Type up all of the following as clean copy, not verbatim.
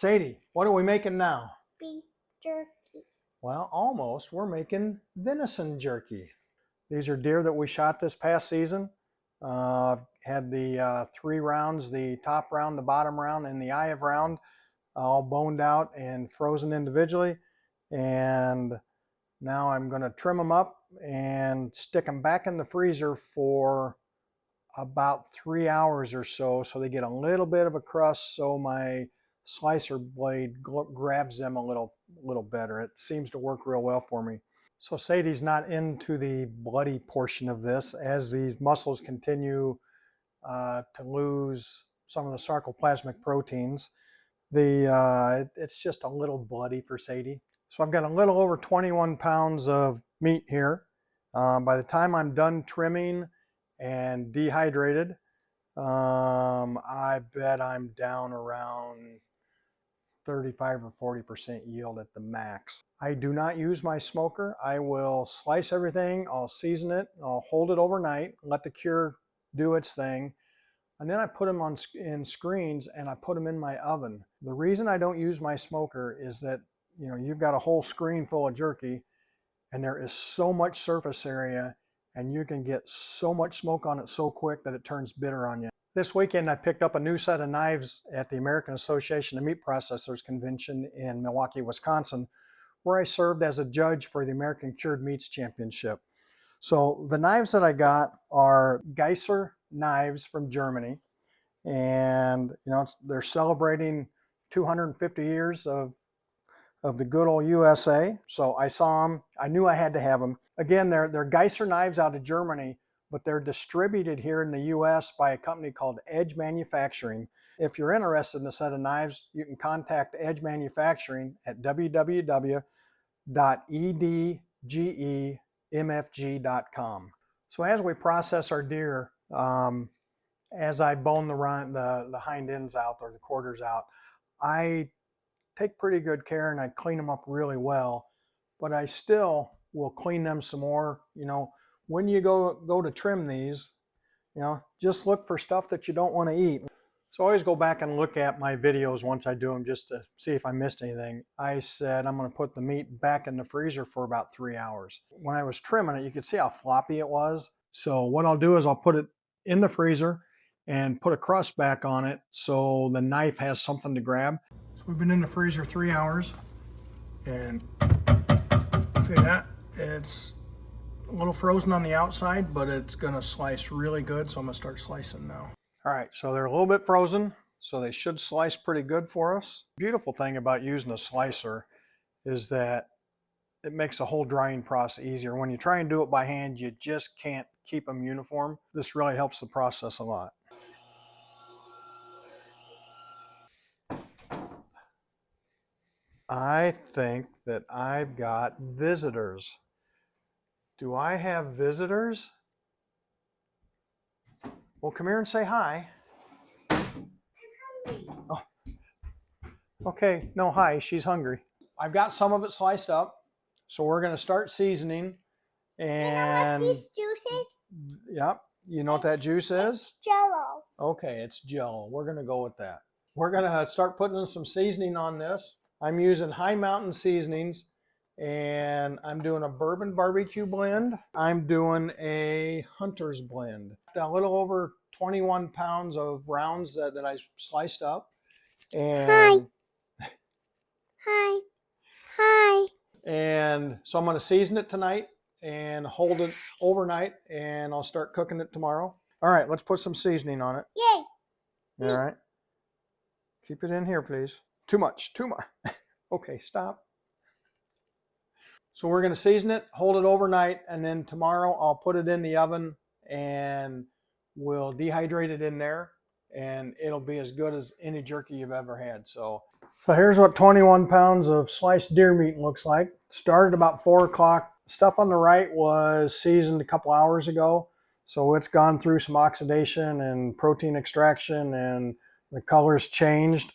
Sadie, what are we making now? Beef jerky. Well, almost. We're making venison jerky. These are deer that we shot this past season. I've had the 3 rounds, the top round, the bottom round, and the eye of round, all boned out and frozen individually. And now I'm going to trim them up and stick them back in the freezer for about 3 hours or so they get a little bit of a crust, so my slicer blade grabs them a little better. It seems to work real well for me. So Sadie's not into the bloody portion of this. As these muscles continue to lose some of the sarcoplasmic proteins, it's just a little bloody for Sadie. So I've got a little over 21 pounds of meat here. By the time I'm done trimming and dehydrated, I bet I'm down around 35 or 40% yield at the max. I do not use my smoker. I will slice everything, I'll season it, I'll hold it overnight, let the cure do its thing, and then I put them in screens and I put them in my oven. The reason I don't use my smoker is that, you know, you've got a whole screen full of jerky and there is so much surface area and you can get so much smoke on it so quick that it turns bitter on you. This weekend I picked up a new set of knives at the American Association of Meat Processors Convention in Milwaukee, Wisconsin, where I served as a judge for the American Cured Meats Championship. So the knives that I got are Geisser knives from Germany, and you know, they're celebrating 250 years of the good old USA. So I saw them, I knew I had to have them. Again, they're Geisser knives out of Germany, but they're distributed here in the US by a company called Edge Manufacturing. If you're interested in a set of knives, you can contact Edge Manufacturing at www.edgemfg.com. So as we process our deer, as I bone the hind ends out or the quarters out, I take pretty good care and I clean them up really well, but I still will clean them some more. You know, when you go to trim these, you know, just look for stuff that you don't want to eat. So I always go back and look at my videos once I do them just to see if I missed anything. I said I'm going to put the meat back in the freezer for about 3 hours. When I was trimming it, you could see how floppy it was. So what I'll do is I'll put it in the freezer and put a crust back on it so the knife has something to grab. So we've been in the freezer 3 hours, and see that? It's a little frozen on the outside, but it's gonna slice really good, so I'm gonna start slicing now. All right, so they're a little bit frozen, so they should slice pretty good for us. The beautiful thing about using a slicer is that it makes the whole drying process easier. When you try and do it by hand, you just can't keep them uniform. This really helps the process a lot. I think that I've got visitors. Do I have visitors? Well, come here and say hi. Oh. Okay, no, hi, she's hungry. I've got some of it sliced up, so we're going to start seasoning. And you know what this juice is? Yep, you know what that juice is? It's Jello. Okay, it's Jello. We're going to go with that. We're going to start putting some seasoning on this. I'm using High Mountain seasonings, and I'm doing a bourbon barbecue blend. I'm doing a Hunter's blend. A little over 21 pounds of rounds that I sliced up. And Hi. Hi. And so I'm going to season it tonight and hold it overnight, and I'll start cooking it tomorrow. All right, let's put some seasoning on it. Yay. All right. Keep it in here, please. Too much. Okay, stop. So we're going to season it, hold it overnight, and then tomorrow I'll put it in the oven and we'll dehydrate it in there, and it'll be as good as any jerky you've ever had. So here's what 21 pounds of sliced deer meat looks like. Started about 4 o'clock. Stuff on the right was seasoned a couple hours ago, so it's gone through some oxidation and protein extraction, and the color's changed.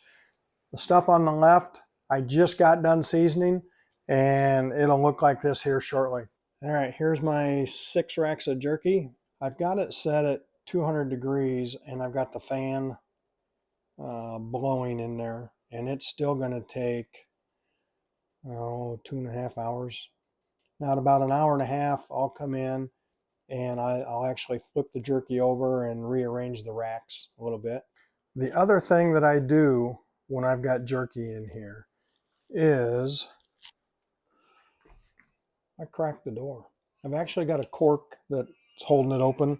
The stuff on the left, I just got done seasoning, and it'll look like this here shortly. All right, here's my 6 racks of jerky. I've got it set at 200 degrees, and I've got the fan blowing in there. and it's still going to take 2.5 hours. Now, at about an hour and a half, I'll come in and I'll actually flip the jerky over and rearrange the racks a little bit. The other thing that I do when I've got jerky in here is I crack the door. I've actually got a cork that's holding it open,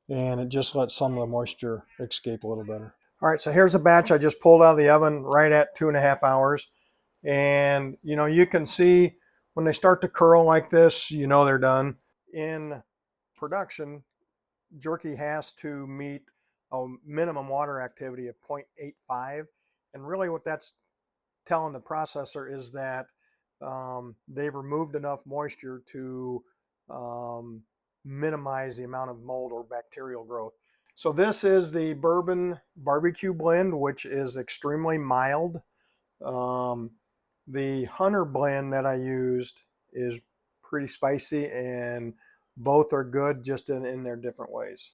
and it just lets some of the moisture escape a little better. All right, so here's a batch I just pulled out of the oven right at 2.5 hours. And you can see when they start to curl like this, they're done. In production, jerky has to meet a minimum water activity of 0.85. And really what that's telling the processor is that they've removed enough moisture to minimize the amount of mold or bacterial growth. So this is the bourbon barbecue blend, which is extremely mild. The Hunter blend that I used is pretty spicy, and both are good just in their different ways.